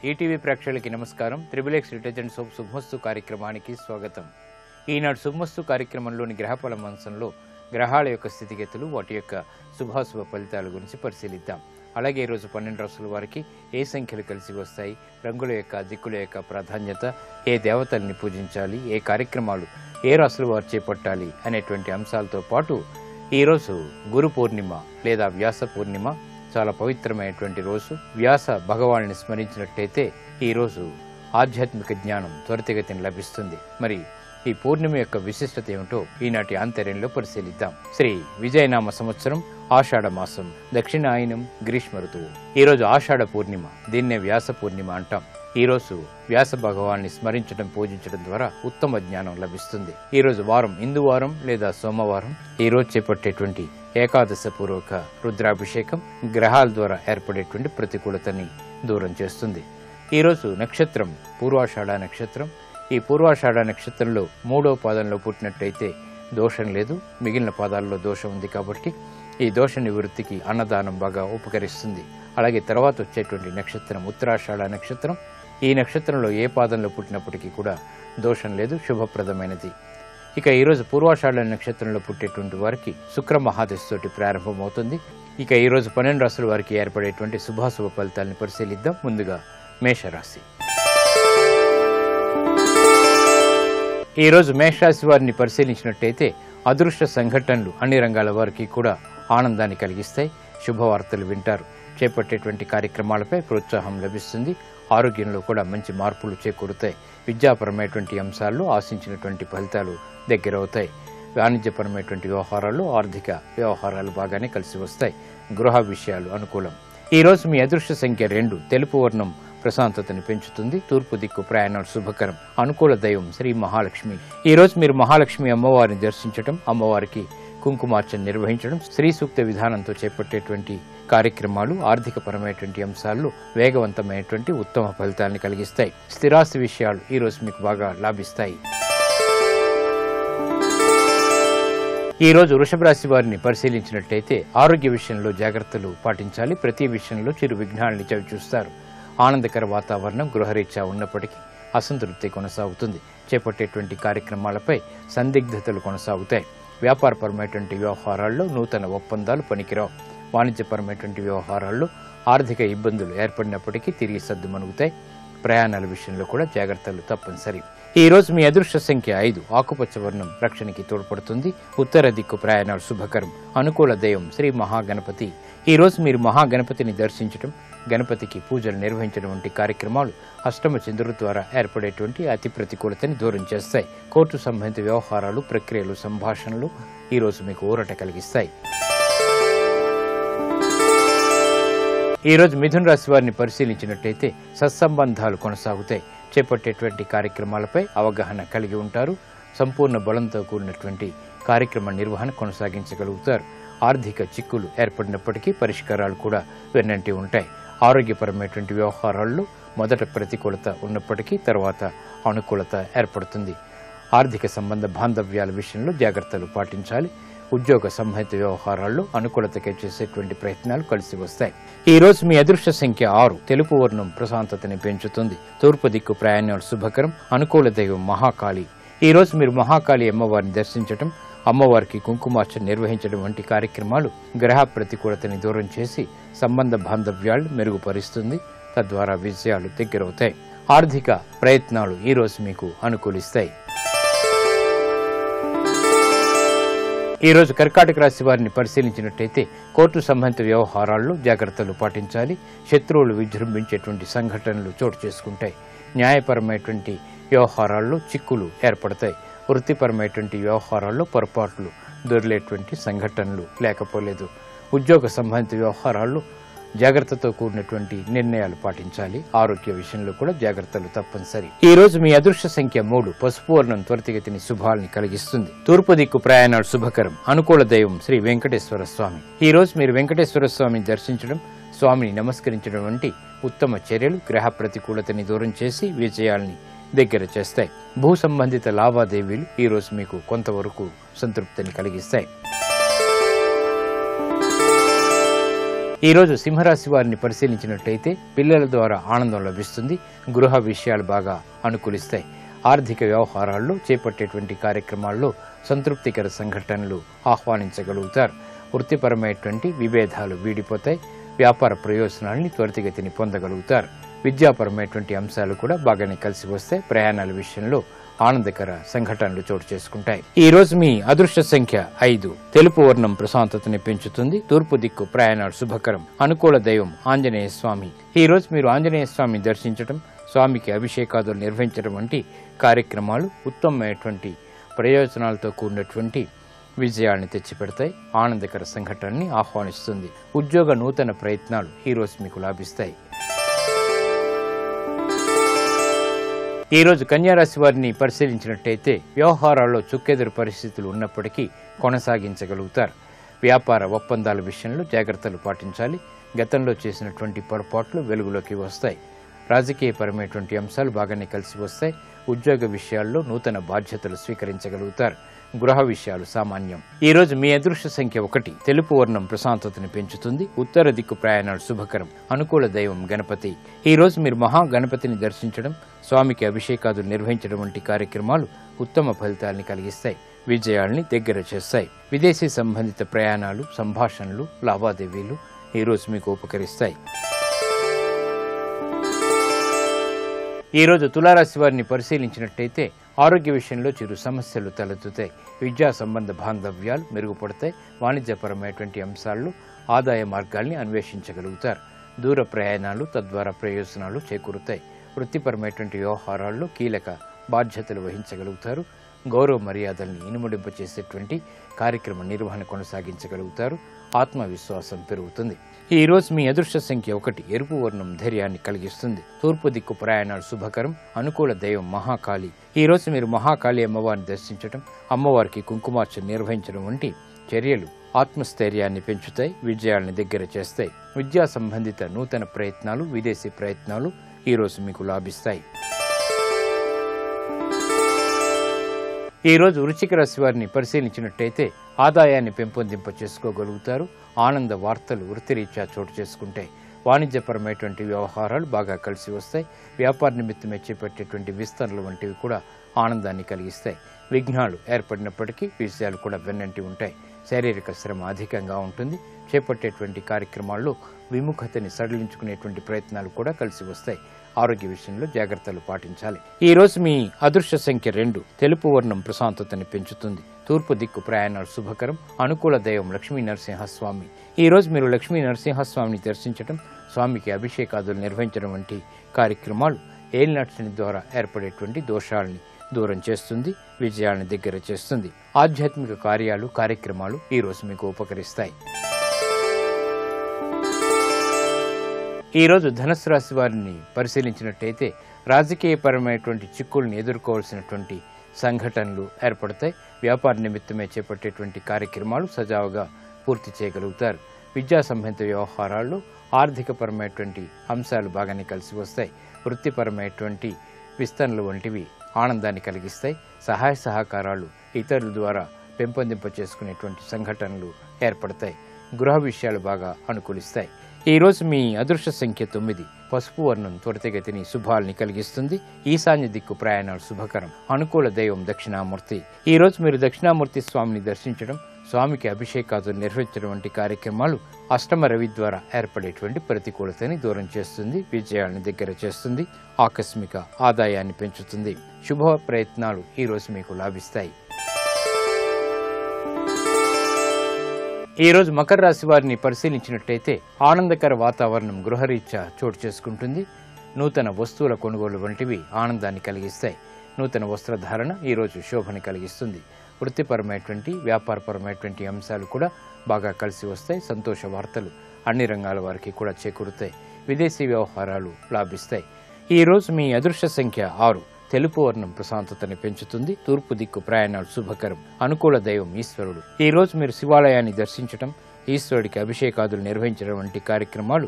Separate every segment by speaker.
Speaker 1: ETV ప్రేక్షకులకి నమస్కారం. Triple-X detergent soap శుభమస్తు కార్యక్రమానికి స్వాగతం. ఈనాడు శుభమస్తు కార్యక్రమంలోని గ్రహఫల మంచంలో గ్రహాల యొక్క స్థితిగతులు, వాటి యొక్క శుభాశుభ ఫలితాల గురించి పరిశీలిద్దాం. అలాగే ఈరోజు 12 రాసుల వారికి ఏ సంఖ్యలు కలిసి వస్తాయి, రంగుల యొక్క దిక్కుల యొక్క ప్రాధాన్యత, ఏ దేవతల్ని పూజించాలి, ఏ కార్యక్రమాలు ఏ రాసుల వారు చేపట్టాలి అనేటువంటి అంశాలతో పాటు ఈరోజు గురు పూర్ణిమ లేదా వ్యాస పూర్ణిమ, చాలా పవిత్రమైనటువంటి రోజు. వ్యాస భగవాన్ని స్మరించినట్లయితే ఈరోజు ఆధ్యాత్మిక జ్ఞానం త్వరితగతిని లభిస్తుంది. మరి ఈ పూర్ణిమ యొక్క విశిష్టత ఏమిటో ఈనాటి ఆంతర్యంలో పరిశీలిద్దాం. శ్రీ విజయనామ సంవత్సరం, ఆషాఢ మాసం, దక్షిణాయనం, గ్రీష్మ ఋతువు. ఈరోజు ఆషాఢ పూర్ణిమ, దీన్నే వ్యాస పూర్ణిమ అంటాం. ఈరోజు వ్యాస భగవాన్ని స్మరించడం, పూజించడం ద్వారా ఉత్తమ జ్ఞానం లభిస్తుంది. ఈరోజు వారం ఇందువారం లేదా సోమవారం. ఈరోజు చేపట్టేటువంటి ఏకాదశ పూర్వక రుద్రాభిషేకం గ్రహాల ద్వారా ఏర్పడేటువంటి ప్రతికూలతని దూరం చేస్తుంది. ఈరోజు నక్షత్రం పూర్వాషాఢ నక్షత్రం. ఈ పూర్వాషాఢ నక్షత్రంలో 3వ పాదంలో పుట్టినట్టయితే దోషం లేదు, మిగిలిన పాదాల్లో దోషం ఉంది. కాబట్టి ఈ దోష నివృత్తికి అన్నదానం బాగా ఉపకరిస్తుంది. అలాగే తర్వాత వచ్చేటువంటి నక్షత్రం ఉత్తరాషాఢ నక్షత్రం. ఈ నక్షత్రంలో ఏ పాదంలో పుట్టినప్పటికీ కూడా దోషం లేదు, శుభప్రదమైనది. ఇక ఈరోజు పూర్వాషాఢ నక్షత్రంలో పుట్టేటువంటి వారికి శుక్ర మహాదశతోటి ప్రారంభమవుతుంది. ఇక ఈరోజు 12 రాశుల వారికి ఏర్పడేటువంటి శుభాశుభ ఫలితాలను పరిశీలిద్దాం. ముందుగా మేషరాశి. ఈరోజు మేషరాశి వారిని పరిశీలించినట్టయితే అదృష్ట సంఘటనలు అన్ని రంగాల వారికి కూడా ఆనందాన్ని కలిగిస్తాయి. శుభవార్తలు వింటారు. చేపట్టేటువంటి కార్యక్రమాలపై ప్రోత్సాహం లభిస్తుంది. ఆరోగ్యంలో కూడా మంచి మార్పులు చేకూరుతాయి. విద్యాపరమైనటువంటి అంశాల్లో ఆశించినటువంటి ఫలితాలు దగ్గరవుతాయి. వాణిజ్యపరమైనటువంటి వ్యవహారాలు, ఆర్థిక వ్యవహారాలు బాగానే కలిసి వస్తాయి. గృహ విషయాలు అనుకూలం. ఈరోజు మీ అదృష్ట సంఖ్య 2. తెలుపు వర్ణం ప్రశాంతతని పెంచుతుంది. తూర్పు దిక్కు ప్రయాణాలు శుభకరం. అనుకూల దైవం శ్రీ మహాలక్ష్మి. ఈరోజు మీరు మహాలక్ష్మి అమ్మవారిని దర్శించడం, అమ్మవారికి కుంకుమార్చన నిర్వహించడం, శ్రీ సూక్త విధానంతో చేపట్టేటువంటి కార్యక్రమాలు ఆర్థిక పరమైనటువంటి అంశాల్లో వేగవంతమైనటువంటి ఉత్తమ ఫలితాలను కలిగిస్తాయి. స్థిరాస్తి విషయాలు ఈరోజు మీకు బాగా లాభిస్తాయి. ఈరోజు వృషభ రాశి వారిని పరిశీలించినట్లయితే ఆరోగ్య విషయంలో జాగ్రత్తలు పాటించాలి. ప్రతి విషయంలో చిరు విఘ్నాలని చవిచూస్తారు. ఆనందకర వాతావరణం గృహరీత్యా ఉన్నప్పటికీ అసంతృప్తి కొనసాగుతుంది. చేపట్టేటువంటి కార్యక్రమాలపై సందిగ్ధతలు కొనసాగుతాయి. వ్యాపారపరమైనటువంటి వ్యవహారాల్లో నూతన ఒప్పందాలు పనికిరావు. వాణిజ్యపరమైనటువంటి వ్యవహారాల్లో ఆర్థిక ఇబ్బందులు ఏర్పడినప్పటికీ తిరిగి సద్దుమణుగుతాయి. ప్రయాణాల విషయంలో కూడా జాగ్రత్తలు తప్పనిసరి. ఈ రోజు మీ అదృష్ట సంఖ్య 5. ఆకుపచ్చ వర్ణం రక్షణకి తోడ్పడుతుంది. ఉత్తర దిక్కు ప్రయాణాలు శుభకరం. అనుకూల దైవం శ్రీ మహాగణపతి. ఈ రోజు మీరు మహాగణపతిని దర్శించడం, గణపతికి పూజలు నిర్వహించడం వంటి కార్యక్రమాలు అష్టమ చంద్రుడి ద్వారా ఏర్పడేటువంటి అతి ప్రతికూలతని దూరం చేస్తాయి. కోర్టు సంబంధిత వ్యవహారాలు, ప్రక్రియలు, సంభాషణలు ఈరోజు మీకు ఊరట కలిగిస్తాయి. ఈరోజు మిథున రాశి వారిని పరిశీలించినట్టయితే సత్సంబంధాలు కొనసాగుతాయి. చేపట్టేటువంటి కార్యక్రమాలపై అవగాహన కలిగి ఉంటారు. సంపూర్ణ బలంతో కూడినటువంటి కార్యక్రమ నిర్వహణ కొనసాగించగలుగుతారు. ఆర్థిక చిక్కులు ఏర్పడినప్పటికీ పరిష్కారాలు కూడా వెన్నంటి ఉంటాయి. ఆరోగ్యపరమైనటువంటి వ్యవహారాల్లో మొదట ప్రతికూలత ఉన్నప్పటికీ తర్వాత అనుకూలత ఏర్పడుతుంది. ఆర్థిక సంబంధ బాంధవ్యాల విషయంలో జాగ్రత్తలు పాటించాలి. ఉద్యోగ సంబంధిత వ్యవహారాల్లో అనుకూలతకై చేసేటువంటి ప్రయత్నాలు కలిసి వస్తాయి. ఈ రోజు మీ అదృష్ట సంఖ్య 6. తెలుపు వర్ణం ప్రశాంతతని పెంచుతుంది. తూర్పు దిక్కు ప్రయాణాలు శుభకరం. అనుకూల దైవం మహాకాళి. ఈ రోజు మీరు మహాకాళి అమ్మవారిని దర్శించడం, అమ్మవారికి కుంకుమార్చన నిర్వహించడం వంటి కార్యక్రమాలు గ్రహ ప్రతికూలతని దూరం చేసి సంబంధ బాంధవ్యాలు మెరుగుపరుస్తుంది. తద్వారా విజయాలు దగ్గరవుతాయి. ఆర్థిక ప్రయత్నాలు ఈ రోజు మీకు అనుకూలిస్తాయి. ఈ రోజు కర్కాటక రాశి వారిని పరిశీలించినట్టయితే కోర్టు సంబంధిత వ్యవహారాల్లో జాగ్రత్తలు పాటించాలి. శత్రువులు విజృంభించేటువంటి సంఘటనలు చోటు చేసుకుంటాయి. న్యాయపరమైనటువంటి వ్యవహారాల్లో చిక్కులు ఏర్పడతాయి. వృత్తిపరమైనటువంటి వ్యవహారాల్లో పొరపాట్లు దొరిలేటువంటి సంఘటనలు లేకపోలేదు. ఉద్యోగ సంబంధిత వ్యవహారాల్లో జాగ్రత్తతో కూడినటువంటి నిర్ణయాలు పాటించాలి. ఆరోగ్య విషయంలో కూడా జాగ్రత్తలు తప్పనిసరి. ఈ రోజు మీ అదృష్ట సంఖ్య 3. పసుపు వర్ణం త్వరితగతిని శుభాల్ని కలిగిస్తుంది. తూర్పు దిక్కు ప్రయాణాలు శుభకరం. అనుకూల దైవం శ్రీ వెంకటేశ్వర స్వామి. ఈ రోజు మీరు వెంకటేశ్వర స్వామిని దర్శించడం, స్వామిని నమస్కరించడం వంటి ఉత్తమ చర్యలు గ్రహ ప్రతికూలతని దూరం చేసి విజయాల్ని దగ్గర చేస్తాయి. భూ సంబంధిత లావాదేవీలు ఈ రోజు మీకు కొంతవరకు సంతృప్తిని కలిగిస్తాయి. ఈ రోజు సింహరాశి వారిని పరిశీలించినట్లయితే పిల్లల ద్వారా ఆనందం లభిస్తుంది. గృహ విషయాలు బాగా అనుకూలిస్తాయి. ఆర్థిక వ్యవహారాల్లో చేపట్టేటువంటి కార్యక్రమాల్లో సంతృప్తికర సంఘటనలు ఆహ్వానించగలుగుతారు. వృత్తిపరమైనటువంటి విభేదాలు వీడిపోతాయి. వ్యాపార ప్రయోజనాల్ని త్వరితగతిని పొందగలుగుతారు. విద్యాపరమైనటువంటి అంశాలు కూడా బాగానే కలిసి వస్తాయి. ప్రయాణాల విషయంలో ఆనందకర సంఘటనలు చోటు చేసుకుంటాయి. ఈ రోజు మీ అదృష్ట సంఖ్య 5. తెలుపు వర్ణం ప్రశాంతతని పెంచుతుంది. తూర్పు దిక్కు ప్రయాణాలు శుభకరం. అనుకూల దైవం ఆంజనేయ స్వామి. ఈ రోజు మీరు ఆంజనేయ స్వామిని దర్శించడం, స్వామికి అభిషేకాదులు నిర్వహించడం వంటి కార్యక్రమాలు ఉత్తమమైనటువంటి ప్రయోజనాలతో కూడినటువంటి విజయాన్ని తెచ్చిపెడతాయి. ఆనందకర సంఘటనని ఆహ్వానిస్తుంది. ఉద్యోగ నూతన ప్రయత్నాలు ఈ రోజు మీకు లాభిస్తాయి. ఈ రోజు కన్యారాశి వారిని పరిశీలించినట్టయితే వ్యవహారాల్లో చుక్కెదురు పరిస్థితులు ఉన్నప్పటికీ కొనసాగించగలుగుతారు. వ్యాపార ఒప్పందాల విషయంలో జాగ్రత్తలు పాటించాలి. గతంలో చేసినటువంటి పొరపాట్లు వెలుగులోకి వస్తాయి. రాజకీయపరమైనటువంటి అంశాలు బాగానే కలిసి వస్తాయి. ఉద్యోగ విషయాల్లో నూతన బాధ్యతలు స్వీకరించగలుగుతారు. గృహ విషయాలు సామాన్యం. ఈ రోజు మీ అదృష్ట సంఖ్య 1. తెలుపు వర్ణం ప్రశాంతతని పెంచుతుంది. ఉత్తర దిక్కు ప్రయాణాలు శుభకరం. అనుకూల దైవం గణపతి. ఈ రోజు మీరు మహా గణపతిని దర్శించడం, స్వామికి అభిషేకాదులు నిర్వహించడం వంటి కార్యక్రమాలు ఉత్తమ ఫలితాలని కలిగిస్తాయి. విజయాల్ని దగ్గర చేస్తాయి. విదేశీ సంబంధిత ప్రయాణాలు, సంభాషణలు, లావాదేవీలు ఈ రోజు మీకు ఉపకరిస్తాయి. ఈ రోజు తులారాశి వారిని పరిశీలించినట్టయితే ఆరోగ్య విషయంలో చిరు సమస్యలు తలెత్తుతాయి. విద్యా సంబంధ బాంధవ్యాలు మెరుగుపడతాయి. వాణిజ్యపరమైనటువంటి అంశాల్లో ఆదాయ మార్గాల్ని అన్వేషించగలుగుతారు. దూర ప్రయాణాలు తద్వారా ప్రయోజనాలు చేకూరుతాయి. వృత్తిపరమైనటువంటి వ్యవహారాల్లో కీలక బాధ్యతలు వహించగలుగుతారు. గౌరవ మర్యాదల్ని ఇనుమడింపచేసేటువంటి కార్యక్రమ నిర్వహణ కొనసాగించగలుగుతారు. ఆత్మవిశ్వాసం పెరుగుతుంది. ఈ రోజు మీ అదృష్ట సంఖ్య 1. ఎరుపు వర్ణం ధైర్యాన్ని కలిగిస్తుంది. తూర్పు దిక్కు ప్రయాణాలు శుభకరం. అనుకూల దైవం మహాకాళి. ఈ రోజు మీరు మహాకాళి అమ్మవారిని దర్శించడం, అమ్మవారికి కుంకుమార్చన నిర్వహించడం వంటి చర్యలు ఆత్మస్థైర్యాన్ని పెంచుతాయి. విజయాల్ని దగ్గర చేస్తాయి. విద్యా సంబంధిత నూతన ప్రయత్నాలు, విదేశీ ప్రయత్నాలు ఈ రోజు మీకు లాభిస్తాయి. ఈ రోజు వృశ్చిక రాశి వారిని పరిశీలించినట్టయితే ఆదాయాన్ని పెంపొందింప చేసుకోగలుగుతారు. ఆనంద వార్తలు వృత్తిరీత్యా చోటు చేసుకుంటాయి. వాణిజ్యపరమైనటువంటి వ్యవహారాలు బాగా కలిసి వస్తాయి. వ్యాపార నిమిత్తమే చేపట్టేటువంటి విస్తరణలు వంటివి కూడా ఆనందాన్ని కలిగిస్తాయి. విఘ్నాలు ఏర్పడినప్పటికీ విషయాలు కూడా వెన్నంటి ఉంటాయి. శారీరక శ్రమ అధికంగా ఉంటుంది. చేపట్టేటువంటి కార్యక్రమాల్లో విముఖతని సడలించుకునేటువంటి ప్రయత్నాలు కూడా కలిసి వస్తాయి. ఆరోగ్య విషయంలో జాగ్రత్తలు పాటించాలి. ఈ రోజు మీ అదృష్ట సంఖ్య 2. తెలుపు వర్ణం ప్రశాంతతని పెంచుతుంది. తూర్పు దిక్కు ప్రయాణాలు శుభకరం. అనుకూల దైవం లక్ష్మీ నరసింహస్వామి. ఈ రోజు మీరు లక్ష్మీ నరసింహస్వామిని దర్శించడం, స్వామికి అభిషేకాదులు నిర్వహించడం వంటి కార్యక్రమాలు ఏలినాటి శని ద్వారా ఏర్పడేటువంటి దోషాలని దూరం చేస్తుంది. విజయాలను దగ్గర చేస్తుంది. ఆధ్యాత్మిక కార్యాలు, కార్యక్రమాలు ఈ రోజు మీకు ఉపకరిస్తాయి. ఈ రోజు ధనుస్సు రాశి వారిని పరిశీలించినట్టయితే రాజకీయపరమైనటువంటి చిక్కుల్ని ఎదుర్కోవాల్సినటువంటి సంఘటనలు ఏర్పడతాయి. వ్యాపార నిమిత్తమే చేపట్టేటువంటి కార్యక్రమాలు సజావుగా పూర్తి చేయగలుగుతారు. విద్యా సంబంధిత వ్యవహారాల్లో ఆర్థికపరమైనటువంటి అంశాలు బాగానే కలిసి వస్తాయి. వృత్తిపరమైనటువంటి విస్తరణలు వంటివి ఆనందాన్ని కలిగిస్తాయి. సహాయ సహకారాలు ఇతరుల ద్వారా పెంపొందింప చేసుకునేటువంటి సంఘటనలు ఏర్పడతాయి. గృహ విషయాలు బాగా అనుకూలిస్తాయి. ఈ రోజు మీ అదృష్ట సంఖ్య 9. పసుపు వర్ణం త్వరితగతిని శుభాల్ని కలిగిస్తుంది. ఈశాన్య దిక్కు ప్రయాణాలు శుభకరం. అనుకూల దైవం దక్షిణామూర్తి. ఈ రోజు మీరు దక్షిణామూర్తి స్వామిని దర్శించడం, స్వామికి అభిషేకాదులు నిర్వహించడం వంటి కార్యక్రమాలు అష్టమ రవి ద్వారా ఏర్పడేటువంటి ప్రతికూలతని దూరం చేస్తుంది. విజయాలను దగ్గర చేస్తుంది. ఆకస్మిక ఆదాయాన్ని పెంచుతుంది. శుభ ప్రయత్నాలు ఈ రోజు మీకు లాభిస్తాయి. ఈ రోజు మకర రాశి వారిని పరిశీలించినట్టయితే ఆనందకర వాతావరణం గృహరీత్యా చోటు చేసుకుంటుంది. నూతన వస్తువుల కొనుగోలు వంటివి ఆనందాన్ని కలిగిస్తాయి. నూతన వస్త్రధారణ ఈ రోజు శోభని కలిగిస్తుంది. వృత్తిపరమైనటువంటి వ్యాపారపరమైనటువంటి అంశాలు కూడా బాగా కలిసి వస్తాయి. సంతోష వార్తలు అన్ని రంగాల వారికి కూడా చేకూరుతాయి. విదేశీ వ్యవహారాలు లాభిస్తాయి. ఈ రోజు మీ అదృష్ట సంఖ్య 6. తెలుపు వర్ణం ప్రశాంతతని పెంచుతుంది. తూర్పు దిక్కు ప్రయాణాలు శుభకరం. అనుకూల దైవం ఈశ్వరుడు. ఈ రోజు మీరు శివాలయాన్ని దర్శించడం, ఈశ్వరుడికి అభిషేకాదులు నిర్వహించడం వంటి కార్యక్రమాలు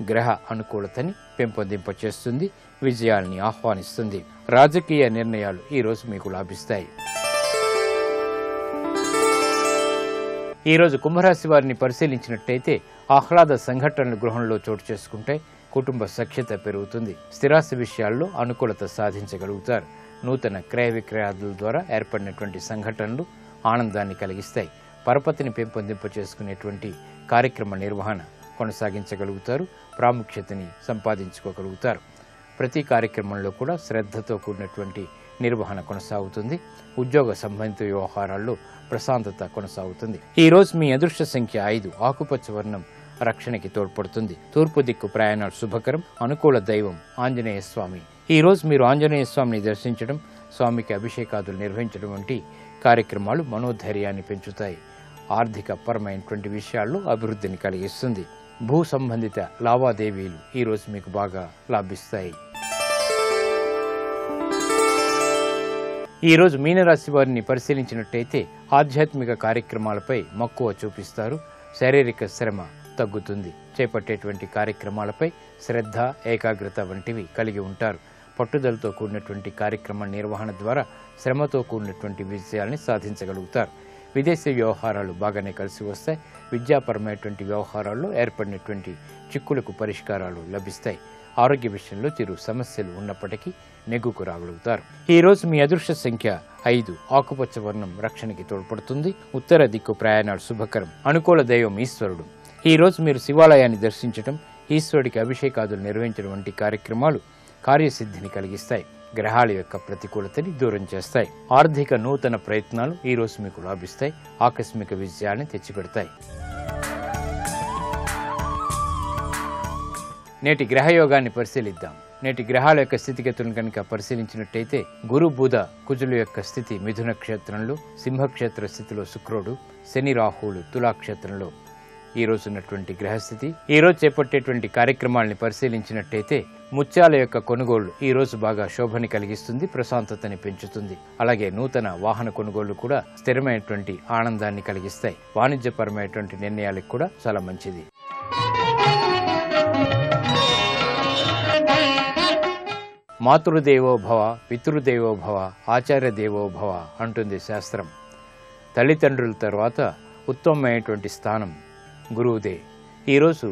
Speaker 1: గ్రహ అనుకూలతని పెంపొందింపచేస్తుంది. విజయాల్ని ఆహ్వానిస్తుంది. రాజకీయ నిర్ణయాలు ఈ రోజు మీకు లాభిస్తాయి. ఈరోజు కుంభరాశి వారిని పరిశీలించినట్టయితే ఆహ్లాద సంఘటనలు గృహంలో చోటు చేసుకుంటాయి. కుటుంబ సఖ్యత పెరుగుతుంది. స్థిరాస్తి విషయాల్లో అనుకూలత సాధించగలుగుతారు. నూతన క్రయ విక్రయాదుల ద్వారా ఏర్పడినటువంటి సంఘటనలు ఆనందాన్ని కలిగిస్తాయి. పరపతిని పెంపొందింప చేసుకునేటువంటి కార్యక్రమ నిర్వహణ కొనసాగించగలుగుతారు. ప్రాముఖ్యతని సంపాదించుకోగలుగుతారు. ప్రతి కార్యక్రమంలో కూడా శ్రద్ధతో కూడినటువంటి నిర్వహణ కొనసాగుతుంది. ఉద్యోగ సంబంధిత వ్యవహారాల్లో ప్రశాంతత కొనసాగుతుంది. ఈరోజు మీ అదృష్ట సంఖ్య 5. ఆకుపచ్చ వర్ణం రక్షణకి తోడ్పడుతుంది. తూర్పు దిక్కు ప్రయాణాలు శుభకరం. అనుకూల దైవం ఆంజనేయ స్వామి. ఈరోజు మీరు ఆంజనేయ స్వామిని దర్శించడం, స్వామికి అభిషేకాదులు నిర్వహించడం వంటి కార్యక్రమాలు మనోధైర్యాన్ని పెంచుతాయి. ఆర్థిక పరమైనటువంటి విషయాల్లో అభివృద్ధిని కలిగిస్తుంది. భూ సంబంధిత లావాదేవీలు ఈరోజు మీకు బాగా లాభిస్తాయి. ఈరోజు మీనరాశి వారిని పరిశీలించినట్టయితే ఆధ్యాత్మిక కార్యక్రమాలపై మక్కువ చూపిస్తారు. శారీరక శ్రమ తగ్గుతుంది. చేపట్టేటువంటి కార్యక్రమాలపై శ్రద్ధ, ఏకాగ్రత వంటివి కలిగి ఉంటారు. పట్టుదలతో కూడినటువంటి కార్యక్రమ నిర్వహణ ద్వారా శ్రమతో కూడినటువంటి విజయాల్ని సాధించగలుగుతారు. విదేశీ వ్యవహారాలు బాగానే కలిసి వస్తాయి. విద్యాపరమైనటువంటి వ్యవహారాల్లో ఏర్పడినటువంటి చిక్కులకు పరిష్కారాలు లభిస్తాయి. ఆరోగ్య విషయంలో చిరు సమస్యలు ఉన్నప్పటికీ నెగ్గుకు రాగలుగుతారు. ఈరోజు మీ అదృష్ట సంఖ్య 5. ఆకుపచ్చ వర్ణం రక్షణకి తోడ్పడుతుంది. ఉత్తర దిక్కు ప్రయాణాలు శుభకరం. అనుకూల దైవం ఈశ్వరుడు. ఈరోజు మీరు శివాలయాన్ని దర్శించడం, ఈశ్వరుడికి అభిషేకాదులు నిర్వహించడం వంటి కార్యక్రమాలు కార్యసిద్ధిని కలిగిస్తాయి. గ్రహాల యొక్క ప్రతికూలతని దూరం చేస్తాయి. ఆర్థిక నూతన ప్రయత్నాలు ఈరోజు మీకు లాభిస్తాయి. ఆకస్మిక విజయాన్ని తెచ్చిపెడతాయి. నేటి గ్రహయోగాన్ని పరిశీలిద్దాం. నేటి గ్రహాల యొక్క స్థితిగతులను కనుక పరిశీలించినట్టయితే గురు, బుధ, కుజుల యొక్క స్థితి మిథున క్షేత్రంలో, సింహక్షేత్ర స్థితిలో శుక్రుడు, శని, రాహువులు తులాక్షేత్రంలో ఈరోజు ఉన్నటువంటి గ్రహస్థితి. ఈరోజు చేపట్టేటువంటి కార్యక్రమాలని పరిశీలించినట్టయితే ముత్యాల యొక్క కొనుగోళ్లు ఈరోజు బాగా శోభని కలిగిస్తుంది, ప్రశాంతతని పెంచుతుంది. అలాగే నూతన వాహన కొనుగోళ్లు కూడా స్థిరమైనటువంటి ఆనందాన్ని కలిగిస్తాయి. వాణిజ్యపరమైనటువంటి నిర్ణయాలకు కూడా చాలా మంచిది. మాతృదేవో భవ, పితృదేవో భవ, ఆచార్య దేవో భవ అంటుంది శాస్త్రం. తల్లిదండ్రుల తర్వాత ఉత్తమమైనటువంటి స్థానం గురువుదే. ఈరోజు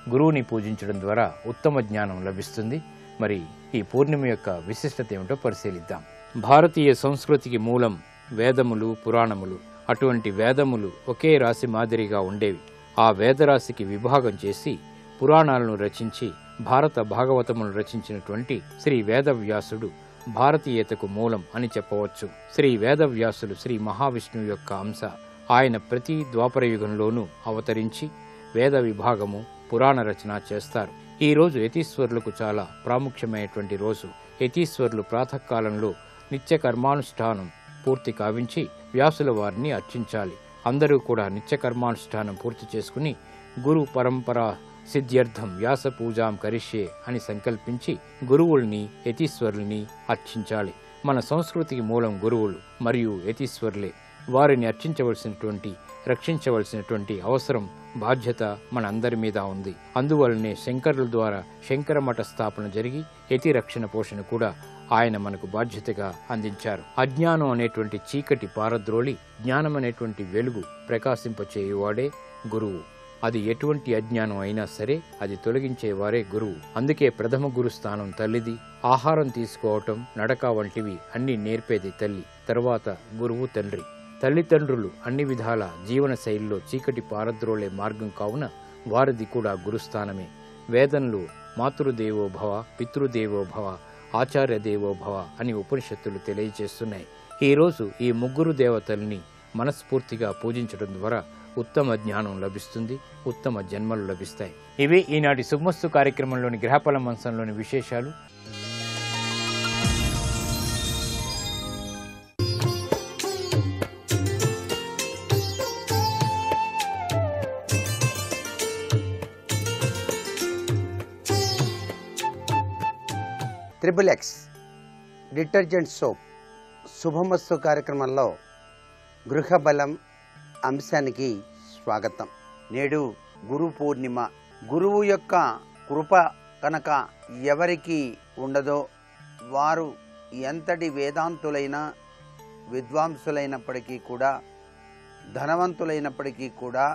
Speaker 1: గురువుని పూజించడం ద్వారా ఉత్తమ జ్ఞానం లభిస్తుంది. మరి ఈ పూర్ణిమ యొక్క విశిష్టత ఏమిటో పరిశీలిద్దాం. భారతీయ సంస్కృతికి మూలం వేదములు, పురాణములు. అటువంటి వేదములు ఒకే రాశి మాదిరిగా ఉండేవి. ఆ వేదరాశికి విభాగం చేసి పురాణాలను రచించి భారత భాగవతములను రచించినటువంటి శ్రీ వేదవ్యాసుడు భారతీయతకు మూలం అని చెప్పవచ్చు. శ్రీ వేదవ్యాసులు శ్రీ మహావిష్ణువు యొక్క అంశ. ఆయన ప్రతి ద్వాపర యుగంలోనూ అవతరించి వేద విభాగము, పురాణ రచన చేస్తారు. ఈ రోజు యతీశ్వరులకు చాలా ప్రాముఖ్యమైనటువంటి రోజు. యతీశ్వరులు ప్రాతకాలంలో నిత్య కర్మానుష్ఠానం పూర్తి కావించి వ్యాసుల వారిని అర్చించాలి. అందరూ కూడా నిత్య కర్మానుష్ఠానం పూర్తి చేసుకుని గురు పరంపరా సిద్ధ్యర్థం వ్యాస పూజాం కరిష్యే అని సంకల్పించి గురువుల్ని, యతీశ్వరుల్ని అర్చించాలి. మన సంస్కృతికి మూలం గురువులు మరియు యతీశ్వరులే. వారిని అర్చించవలసినటువంటి, రక్షించవలసినటువంటి అవసరం, బాధ్యత మన అందరి మీద ఉంది. అందువలనే శంకరుల ద్వారా శంకర మఠ స్థాపన జరిగి యతి రక్షణ పోషణ కూడా ఆయన మనకు బాధ్యతగా అందించారు. అజ్ఞానం అనేటువంటి చీకటి పారద్రోలి జ్ఞానం అనేటువంటి వెలుగు ప్రకాశింపచేయువాడే గురువు. అది ఎటువంటి అజ్ఞానం అయినా సరే అది తొలగించేవారే గురువు. అందుకే ప్రథమ గురు స్థానం తల్లిది. ఆహారం తీసుకోవటం, నడక వంటివి అన్ని నేర్పేది తల్లి. తర్వాత గురువు తండ్రి. తల్లిదండ్రులు అన్ని విధాల జీవన శైలిలో చీకటి పారద్రోలే మార్గం కావున వారిది కూడా గురుస్థానమే. వేదంలో మాతృదేవో భవ, పితృదేవో భవ, ఆచార్య దేవో భవ అని ఉపనిషత్తులు తెలియజేస్తున్నాయి. ఈరోజు ఈ ముగ్గురు దేవతల్ని మనస్ఫూర్తిగా పూజించడం ద్వారా ఉత్తమ జ్ఞానం లభిస్తుంది, ఉత్తమ జన్మలు లభిస్తాయి. ఇవి ఈనాటి శుభమస్తు కార్యక్రమంలోని గ్రహఫల మంచంలోని విశేషాలు.
Speaker 2: ట్రిపుల్ ఎక్స్ డిటర్జెంట్ సోప్ శుభమస్తు కార్యక్రమంలో గృహబలం అంశానికి స్వాగతం. నేడు గురు పూర్ణిమ. గురువు యొక్క కృప కనుక ఎవరికి ఉండదో వారు ఎంతటి వేదాంతులైనా విద్వాంసులైనప్పటికీ కూడా ధనవంతులైనప్పటికీ కూడా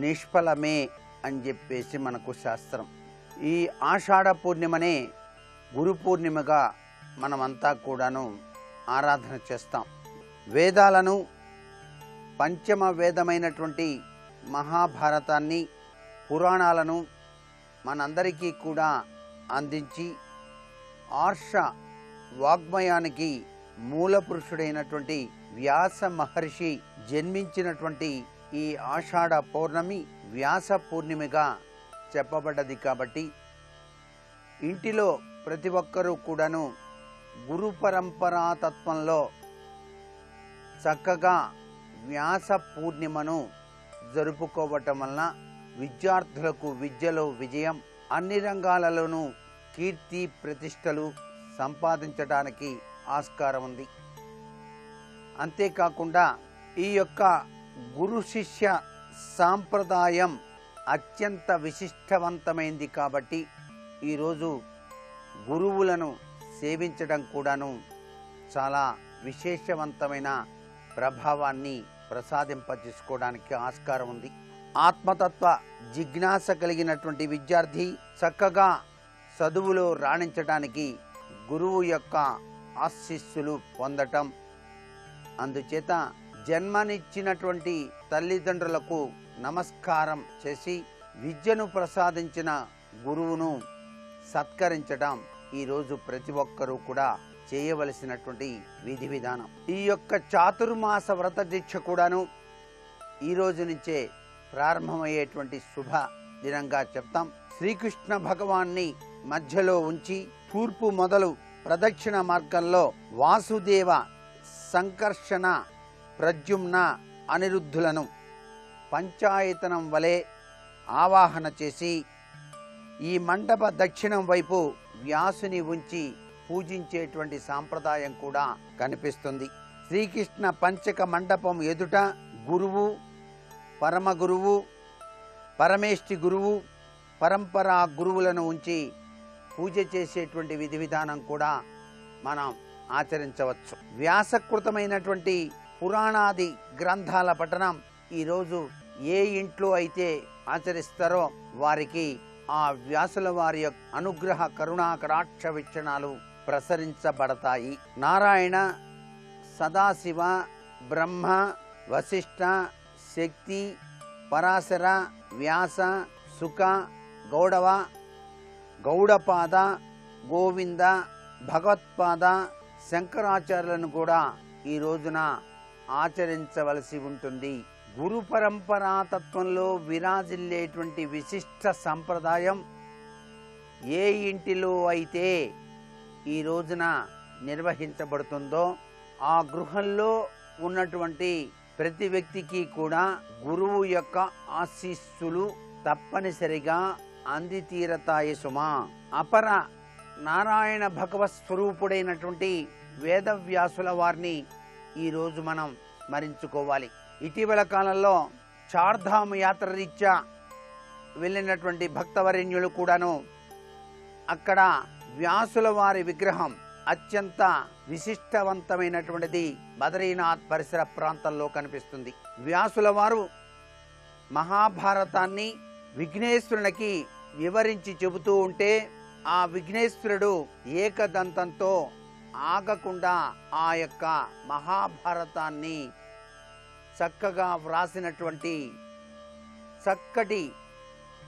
Speaker 2: నిష్ఫలమే అని చెప్పేసి మనకు శాస్త్రం. ఈ ఆషాఢ పూర్ణిమనే గురు పూర్ణిమగా మనమంతా కూడాను ఆరాధన చేస్తాం. వేదాలను, పంచమ వేదమైనటువంటి మహాభారతాన్ని, పురాణాలను మనందరికీ కూడా అందించి ఆర్ష వాగ్మయానికి మూల పురుషుడైనటువంటి వ్యాస మహర్షి జన్మించినటువంటి ఈ ఆషాఢ పౌర్ణమి వ్యాస పూర్ణిమగా చెప్పబడ్డది. కాబట్టి ఇంటిలో ప్రతి ఒక్కరూ కూడాను గురు పరంపరా తత్వంలో చక్కగా వ్యాస పూర్ణిమను జరుపుకోవటం వలన విద్యార్థులకు విద్యలో విజయం, అన్ని రంగాలలోనూ కీర్తి ప్రతిష్టలు సంపాదించడానికి ఆస్కారం ఉంది. అంతేకాకుండా ఈ యొక్క గురు శిష్య సాంప్రదాయం అత్యంత విశిష్టవంతమైంది. కాబట్టి ఈరోజు గురువులను సేవించడం కూడాను చాలా విశేషవంతమైన ప్రభావాన్ని ప్రసాదింపజేసుకోవడానికి ఆస్కారం ఉంది. ఆత్మతత్వ జిజ్ఞాస కలిగినటువంటి విద్యార్థి చక్కగా చదువులో రాణించడానికి గురువు యొక్క ఆశీస్సులు పొందటం, అందుచేత జన్మనిచ్చినటువంటి తల్లిదండ్రులకు నమస్కారం చేసి విద్యను ప్రసాదించిన గురువును సత్కరించడం ఈరోజు ప్రతి ఒక్కరూ కూడా చేయవలసినటువంటి విధి విధానం. ఈ యొక్క చాతుర్మాస వ్రత దీక్ష కూడాను ఈ రోజు నుంచే ప్రారంభమయ్యేటువంటి శుభ దినంగా చెప్తాం. శ్రీకృష్ణ భగవాన్ని మధ్యలో ఉంచి తూర్పు మొదలు ప్రదక్షిణ మార్గంలో వాసుదేవ, సంకర్షణ, ప్రద్యుమ్న, అనిరుద్ధులను పంచాయతనం వలె ఆవాహన చేసి ఈ మండప దక్షిణం వైపు వ్యాసుని ఉంచి పూజించేటువంటి సాంప్రదాయం కూడా కనిపిస్తుంది. శ్రీకృష్ణ పంచక మండపం ఎదుట గురువు, పరమ గురువు, పరమేష్టి గురువు, పరంపరా గురువులను ఉంచి పూజ చేసేటువంటి విధి విధానం కూడా మనం ఆచరించవచ్చు. వ్యాసకృతమైనటువంటి పురాణాది గ్రంథాల పఠనం ఈరోజు ఏ ఇంట్లో అయితే ఆచరిస్తారో వారికి ఆ వ్యాసుల వారి యొక్క అనుగ్రహ కరుణా కటాక్ష వీక్షణాలు ప్రసరించబడతాయి. నారాయణ, సదాశివ, బ్రహ్మ, వశిష్ఠ, శక్తి, పరాశర, వ్యాస, సుఖ, గౌడవ, గౌడపాద, గోవింద, భగవత్పాద, శంకరాచార్యులను కూడా ఈ రోజున ఆచరించవలసి ఉంటుంది. గురు పరంపరా తత్వంలో విరాజిల్లేటువంటి విశిష్ట సంప్రదాయం ఏ ఇంటిలో అయితే ఈ రోజున నిర్వహించబడుతుందో ఆ గృహంలో ఉన్నటువంటి ప్రతి వ్యక్తికి కూడా గురువు యొక్క ఆశీస్సులు తప్పనిసరిగా అంది తీరతాయి సుమా. అపర నారాయణ భగవత్ స్వరూపుడైనటువంటి వేదవ్యాసుల వారిని ఈరోజు మనం స్మరించుకోవాలి. ఇటీవల కాలంలో చార్ధామ్ యాత్ర రీత్యా వెళ్ళినటువంటి భక్తవరేణ్యులు కూడాను అక్కడ వ్యాసుల వారి విగ్రహం అత్యంత విశిష్టవంతమైనటువంటిది బద్రీనాథ్ పరిసర ప్రాంతంలో కనిపిస్తుంది. వ్యాసుల వారు మహాభారతాన్ని విఘ్నేశ్వరునికి వివరించి చెబుతూ ఉంటే ఆ విఘ్నేశ్వరుడు ఏకదంతంతో ఆగకుండా ఆ యొక్క మహాభారతాన్ని చక్కగా వ్రాసినటువంటి చక్కటి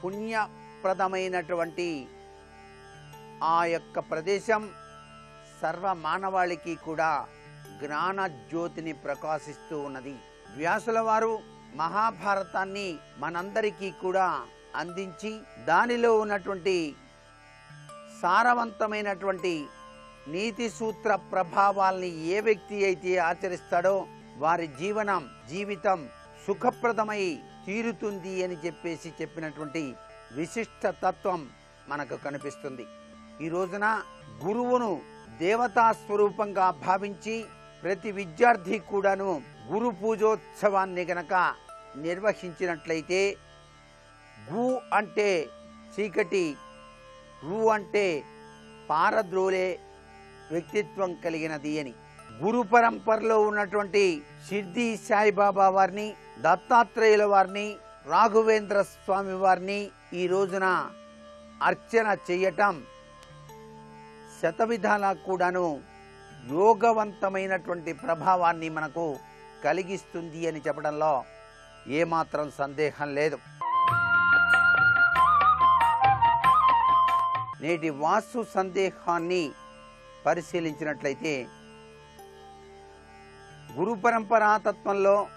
Speaker 2: పుణ్యప్రదమైనటువంటి ఆ యొక్క ప్రదేశం సర్వ మానవాళికి కూడా జ్ఞాన జ్యోతిని ప్రకాశిస్తూ ఉన్నది. వ్యాసుల వారు మహాభారతాన్ని మనందరికీ కూడా అందించి దానిలో ఉన్నటువంటి సారవంతమైనటువంటి నీతి సూత్ర ప్రభావాల్ని ఏ వ్యక్తి అయితే ఆచరిస్తాడో వారి జీవితం సుఖప్రదమై తీరుతుంది అని చెప్పినటువంటి విశిష్ట తత్వం మనకు కనిపిస్తుంది. ఈ రోజున గురువును దేవతా స్వరూపంగా భావించి ప్రతి విద్యార్థి కూడాను గురు పూజోత్సవాన్ని గనక నిర్వహించినట్లయితే గు అంటే చీకటి, రు అంటే పారద్రోలే వ్యక్తిత్వం కలిగినది అని. గురు పరంపరలో ఉన్నటువంటి షిర్డీ సాయిబాబా వారిని, దత్తాత్రేయుల వారిని, రాఘవేంద్ర స్వామి వారిని ఈ రోజున అర్చన చేయటం శతవిధాలా కూడాను యోగవంతమైనటువంటి ప్రభావాన్ని మనకు కలిగిస్తుంది అని చెప్పడంలో ఏమాత్రం సందేహం లేదు. నేటి వాస్తు సందేహాన్ని పరిశీలించినట్లయితే గురు పరంపరాతత్వంలో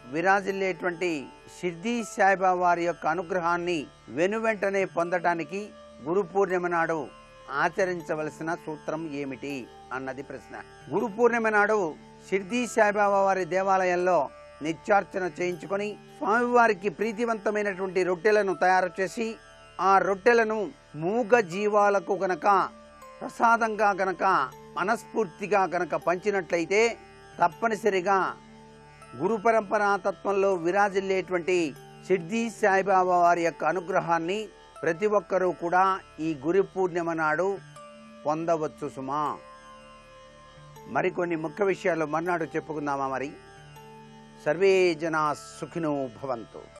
Speaker 2: విరాజిల్లేటువంటి షిర్డీ సాయిబాబా వారి యొక్క అనుగ్రహాన్ని వెనువెంటనే పొందటానికి గురు పూర్ణిమ నాడు ఆచరించవలసిన సూత్రం ఏమిటి అన్నది ప్రశ్న. గురు పూర్ణిమ నాడు షిర్డీ సాయిబాబా వారి దేవాలయంలో నిత్యార్చన చేయించుకొని స్వామివారికి ప్రీతివంతమైనటువంటి రొట్టెలను తయారు చేసి ఆ రొట్టెలను మూగ జీవాలకు గనక ప్రసాదంగా గనక మనస్ఫూర్తిగా గనక పంచినట్లయితే తప్పనిసరిగా గురు పరంపరాతత్వంలో విరాజిల్లేటువంటి షిర్డీ సాయిబాబా వారి యొక్క అనుగ్రహాన్ని ప్రతి ఒక్కరూ కూడా ఈ గురు పూర్ణిమ నాడు పొందవచ్చు సుమా. మరికొన్ని ముఖ్య విషయాలు మర్నాడు చెప్పుకుందామా. మరి సర్వే జనా సుఖినో భవంతు.